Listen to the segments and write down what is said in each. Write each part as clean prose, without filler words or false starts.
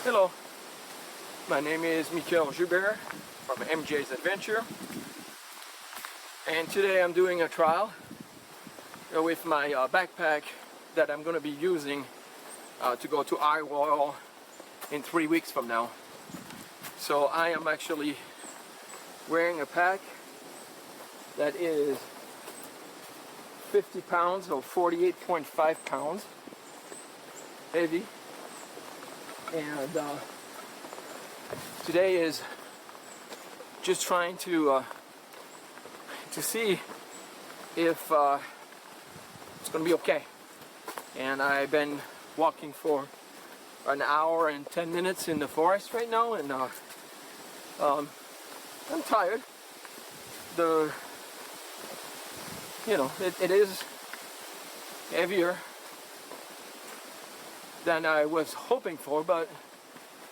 Hello, my name is Michael Joubert from MJ's Adventure, and today I'm doing a trial with my backpack that I'm going to be using to go to Isle Royale in 3 weeks from now. So I am actually wearing a pack that is 50 pounds or 48.5 pounds heavy, and today is just trying to see if it's going to be okay. And I've been walking for an hour and 10 minutes in the forest right now, and I'm tired. It is heavier than I was hoping for, but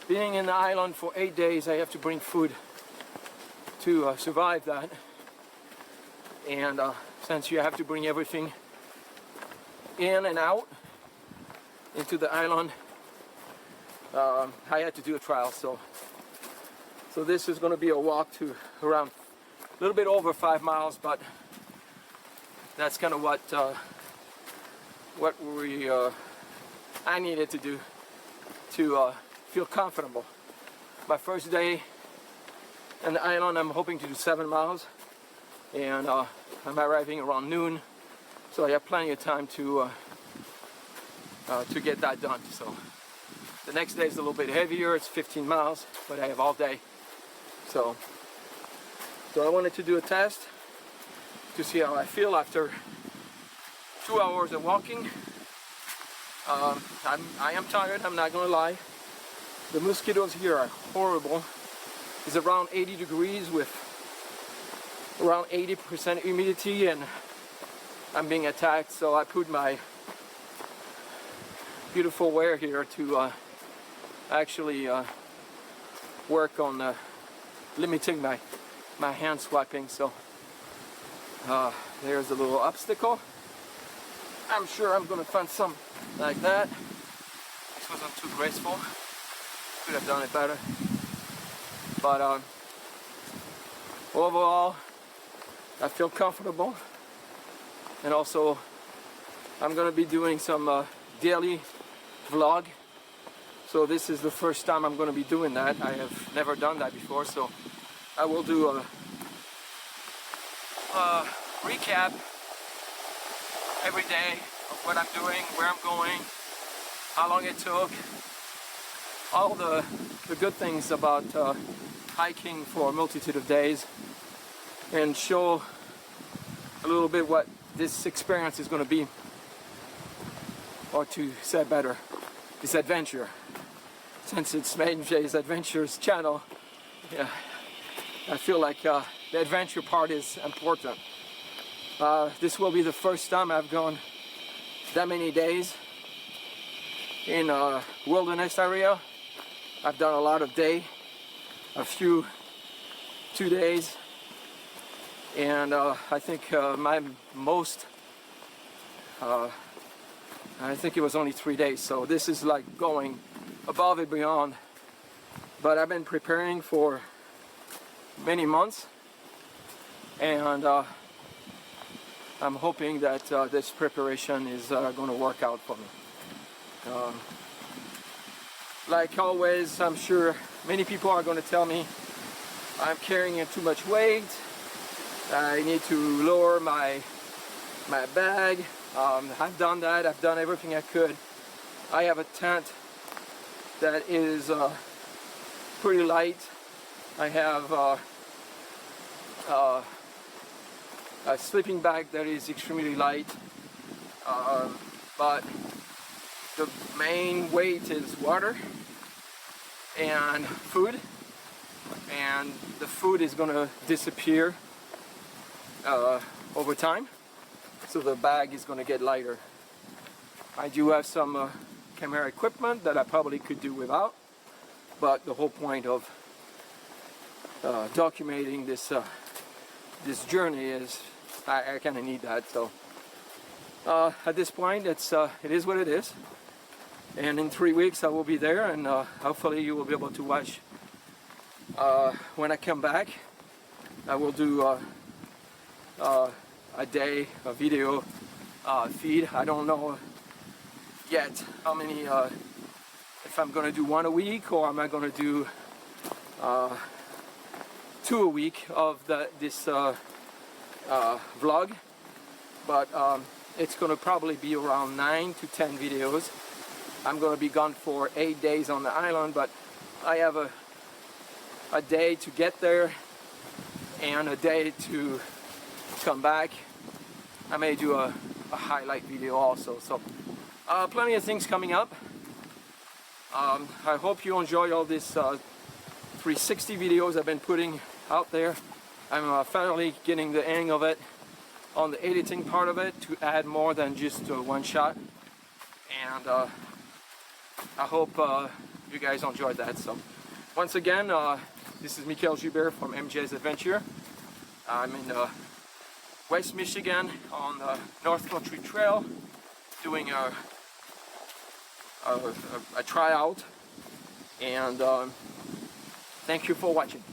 being in the island for 8 days, I have to bring food to survive that. And since you have to bring everything in and out into the island, I had to do a trial. So this is going to be a walk to around a little bit over 5 miles, but that's kind of what I needed to do to feel comfortable. My first day on the island, I'm hoping to do 7 miles, and I'm arriving around noon, so I have plenty of time to get that done. So the next day is a little bit heavier. It's 15 miles, but I have all day. So I wanted to do a test to see how I feel after 2 hours of walking. I am tired, I'm not gonna lie. The mosquitoes here are horrible. It's around 80 degrees with around 80% humidity, and I'm being attacked, so I put my beautiful wear here to actually work on limiting my hand swiping. So there's a little obstacle. I'm sure I'm gonna find some like that. This wasn't too graceful. Could have done it better. But overall, I feel comfortable. And also, I'm gonna be doing some daily vlog. So this is the first time I'm gonna be doing that. I have never done that before, so I will do a recap every day of what I'm doing, where I'm going, how long it took, all the good things about hiking for a multitude of days, and show a little bit what this experience is going to be, or to say better, this adventure. Since it's MJ's Adventures channel, yeah, I feel like the adventure part is important. This will be the first time I've gone that many days in a wilderness area. I've done a lot of a few 2 days, and I think my most, I think it was only 3 days, so this is like going above and beyond. But I've been preparing for many months, and I'm hoping that this preparation is going to work out for me. Like always, I'm sure many people are going to tell me I'm carrying too much weight. I need to lower my bag. I've done that. I've done everything I could. I have a tent that is pretty light. I have a sleeping bag that is extremely light, but the main weight is water and food, and the food is going to disappear over time, so the bag is going to get lighter. I do have some camera equipment that I probably could do without, but the whole point of documenting this journey is I kind of need that. So at this point, it is what it is. and in 3 weeks I will be there, and hopefully you will be able to watch when I come back. I will do a day, a video feed. I don't know yet how many, if I'm gonna do one a week or am I gonna do 2 a week of this vlog, but it's gonna probably be around 9 to 10 videos. I'm gonna be gone for 8 days on the island, but I have a day to get there and a day to come back. I may do a highlight video also, so plenty of things coming up. I hope you enjoy all this 360 videos I've been putting out there. I'm finally getting the hang of it on the editing part of it, to add more than just one shot, and I hope you guys enjoyed that. So once again, this is Michael Gilbert from MJ's Adventure. I'm in West Michigan on the North Country Trail doing a tryout, and thank you for watching.